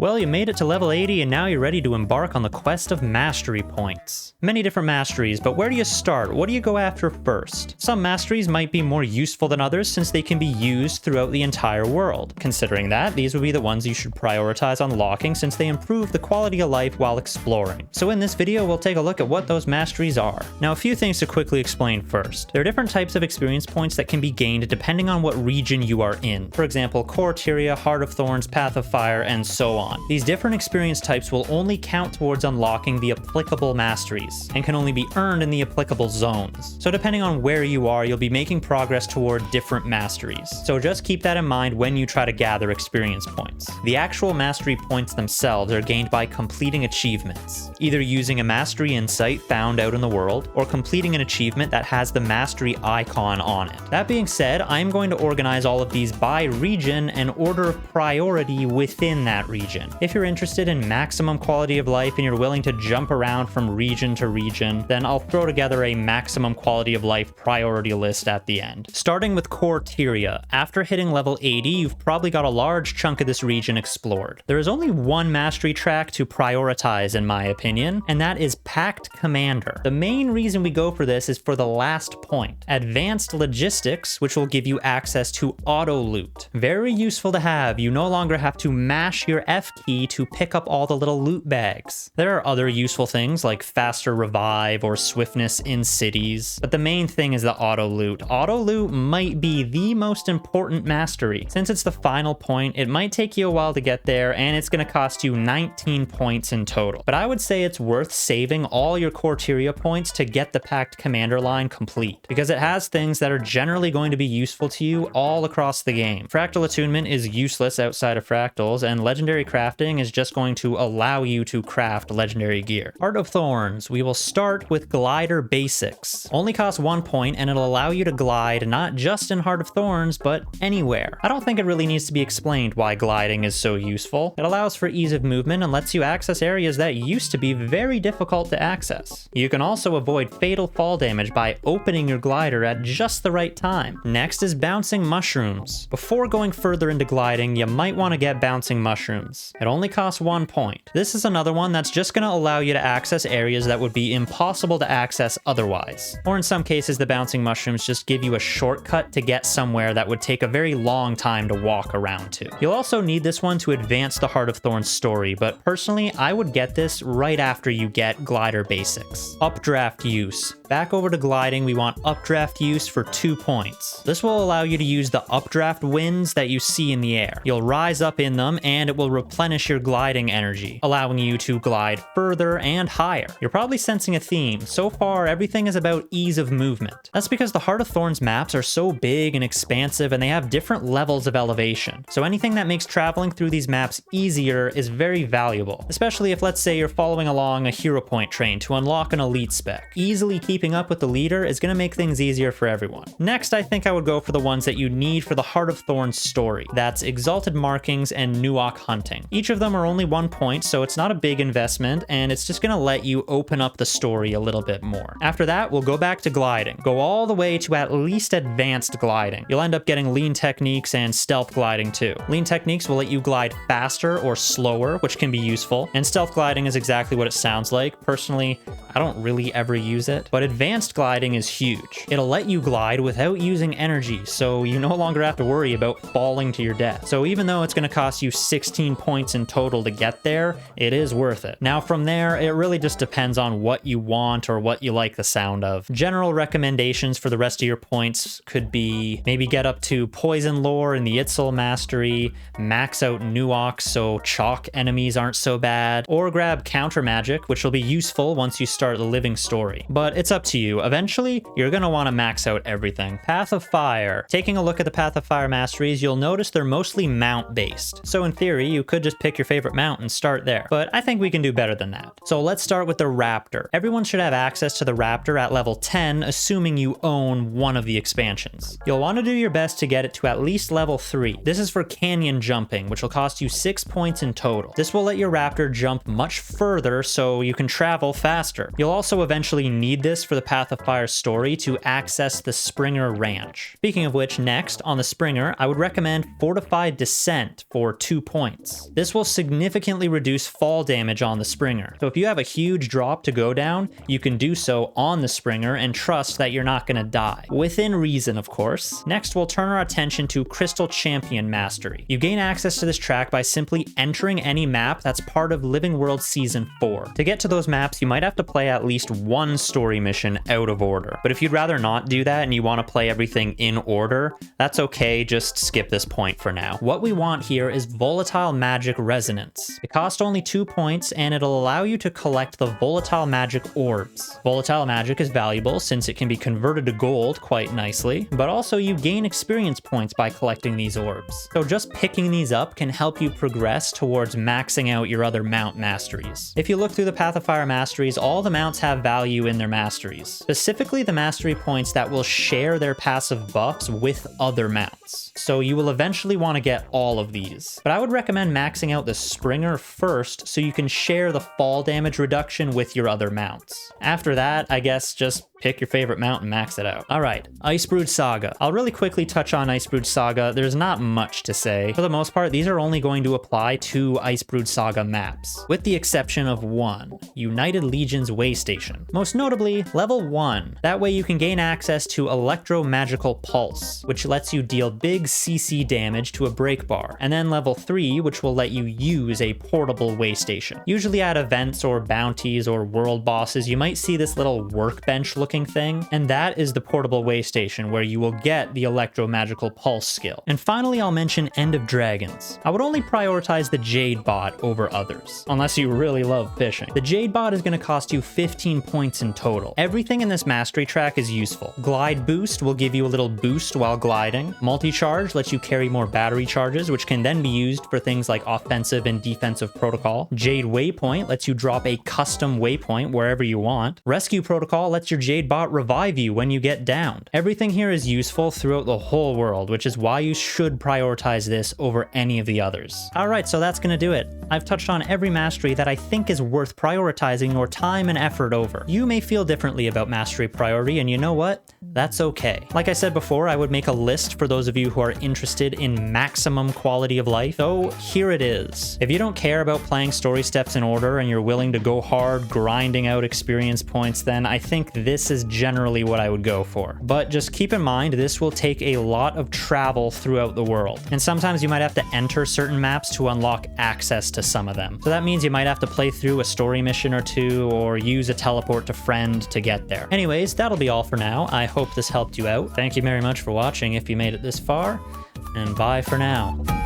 Well, you made it to level 80 and now you're ready to embark on the quest of mastery points. Many different masteries, but where do you start? What do you go after first? Some masteries might be more useful than others since they can be used throughout the entire world. Considering that, these would be the ones you should prioritize unlocking since they improve the quality of life while exploring. So in this video, we'll take a look at what those masteries are. Now, a few things to quickly explain first. There are different types of experience points that can be gained depending on what region you are in. For example, Coreia, Heart of Thorns, Path of Fire, and so on. These different experience types will only count towards unlocking the applicable masteries, and can only be earned in the applicable zones. So depending on where you are, you'll be making progress toward different masteries. So just keep that in mind when you try to gather experience points. The actual mastery points themselves are gained by completing achievements, either using a mastery insight found out in the world, or completing an achievement that has the mastery icon on it. That being said, I'm going to organize all of these by region and order of priority within that region. If you're interested in maximum quality of life and you're willing to jump around from region to region, then I'll throw together a maximum quality of life priority list at the end. Starting with Coreia, after hitting level 80, you've probably got a large chunk of this region explored. There is only one mastery track to prioritize in my opinion, and that is Pact Commander. The main reason we go for this is for the last point, Advanced Logistics, which will give you access to auto loot. Very useful to have. You no longer have to mash your F key to pick up all the little loot bags. There are other useful things like faster revive or swiftness in cities, but the main thing is the auto loot. Auto loot might be the most important mastery. Since it's the final point, it might take you a while to get there, and it's going to cost you 19 points in total. But I would say it's worth saving all your Coreia points to get the Pact Commander line complete, because it has things that are generally going to be useful to you all across the game. Fractal attunement is useless outside of fractals, and legendary crafting is just going to allow you to craft legendary gear. Heart of Thorns, we will start with glider basics. Only costs 1 point, and it'll allow you to glide not just in Heart of Thorns, but anywhere. I don't think it really needs to be explained why gliding is so useful. It allows for ease of movement and lets you access areas that used to be very difficult to access. You can also avoid fatal fall damage by opening your glider at just the right time. Next is bouncing mushrooms. Before going further into gliding, you might want to get bouncing mushrooms. It only costs 1 point. This is another one that's just going to allow you to access areas that would be impossible to access otherwise. Or in some cases, the bouncing mushrooms just give you a shortcut to get somewhere that would take a very long time to walk around to. You'll also need this one to advance the Heart of Thorns story, but personally, I would get this right after you get glider basics. Updraft use. Back over to gliding, we want updraft use for 2 points. This will allow you to use the updraft winds that you see in the air. You'll rise up in them and it will replenish your gliding energy, allowing you to glide further and higher. You're probably sensing a theme. So far, everything is about ease of movement. That's because the Heart of Thorns maps are so big and expansive and they have different levels of elevation. So anything that makes traveling through these maps easier is very valuable, especially if, let's say, you're following along a hero point train to unlock an elite spec. Easily keeping up with the leader is going to make things easier for everyone. Next, I think I would go for the ones that you need for the Heart of Thorns story. That's Exalted Markings and Nuok Hunting. Each of them are only 1 point, so it's not a big investment, and it's just going to let you open up the story a little bit more. After that, we'll go back to gliding. Go all the way to at least advanced gliding. You'll end up getting lean techniques and stealth gliding too. Lean techniques will let you glide faster or slower, which can be useful, and stealth gliding is exactly what it sounds like. Personally, I don't really ever use it, but advanced gliding is huge. It'll let you glide without using energy, so you no longer have to worry about falling to your death. So even though it's going to cost you 16 points in total to get there, it is worth it. Now from there, it really just depends on what you want or what you like the sound of. General recommendations for the rest of your points could be maybe get up to Poison Lore in the Itzel mastery, max out Nuox so chalk enemies aren't so bad, or grab Counter Magic, which will be useful once you start the living story. But it's up to you. Eventually, you're going to want to max out everything. Path of Fire. Taking a look at the Path of Fire masteries, you'll notice they're mostly mount based. So in theory, you could just pick your favorite mount and start there. But I think we can do better than that. So let's start with the Raptor. Everyone should have access to the Raptor at level 10, assuming you own one of the expansions. You'll want to do your best to get it to at least level 3. This is for canyon jumping, which will cost you 6 points in total. This will let your Raptor jump much further so you can travel faster. You'll also eventually need this for the Path of Fire story to access the Springer Ranch. Speaking of which, next, on the Springer, I would recommend Fortified Descent for 2 points. maps. This will significantly reduce fall damage on the Springer. So if you have a huge drop to go down, you can do so on the Springer and trust that you're not going to die. Within reason, of course. Next, we'll turn our attention to Crystal Champion Mastery. You gain access to this track by simply entering any map that's part of Living World Season 4. To get to those maps, you might have to play at least one story mission out of order. But if you'd rather not do that and you want to play everything in order, that's okay, just skip this point for now. What we want here is Volatile Magic Resonance. It costs only 2 points and it'll allow you to collect the Volatile Magic Orbs. Volatile Magic is valuable since it can be converted to gold quite nicely, but also you gain experience points by collecting these orbs. So just picking these up can help you progress towards maxing out your other mount masteries. If you look through the Path of Fire masteries, all the mounts have value in their masteries, specifically the mastery points that will share their passive buffs with other mounts. So you will eventually want to get all of these. But I would recommend maxing out the Springer first so you can share the fall damage reduction with your other mounts. After that, I guess just pick your favorite mount and max it out. All right, Icebrood Saga. I'll really quickly touch on Icebrood Saga. There's not much to say. For the most part, these are only going to apply to Icebrood Saga maps, with the exception of one, United Legion's Way Station. Most notably, level 1. That way you can gain access to Electro Magical Pulse, which lets you deal big CC damage to a break bar, and then level 3, which will let you use a portable way station. Usually at events or bounties or world bosses, you might see this little workbench looking thing, and that is the portable way station where you will get the Electro Magical Pulse skill. And finally, I'll mention End of Dragons. I would only prioritize the Jade bot over others, unless you really love fishing. The Jade bot is going to cost you 15 points in total. Everything in this mastery track is useful. Glide Boost will give you a little boost while gliding. Multi-Charge lets you carry more battery charges, which can then be used for things like offensive and defensive protocol. Jade Waypoint lets you drop a custom waypoint wherever you want. Rescue Protocol lets your Jade bot revive you when you get downed. Everything here is useful throughout the whole world, which is why you should prioritize this over any of the others. Alright, so that's gonna do it. I've touched on every mastery that I think is worth prioritizing your time and effort over. You may feel differently about mastery priority, and you know what? That's okay. Like I said before, I would make a list for those of you who are interested in maximum quality of life. So here it is. If you don't care about playing story steps in order and you're willing to go hard grinding out experience points, then I think this is generally what I would go for. But just keep in mind, this will take a lot of travel throughout the world. And sometimes you might have to enter certain maps to unlock access to some of them. So that means you might have to play through a story mission or two or use a teleport to friend to get there. Anyways, that'll be all for now. I hope this helped you out. Thank you very much for watching if you made it this far, and bye for now.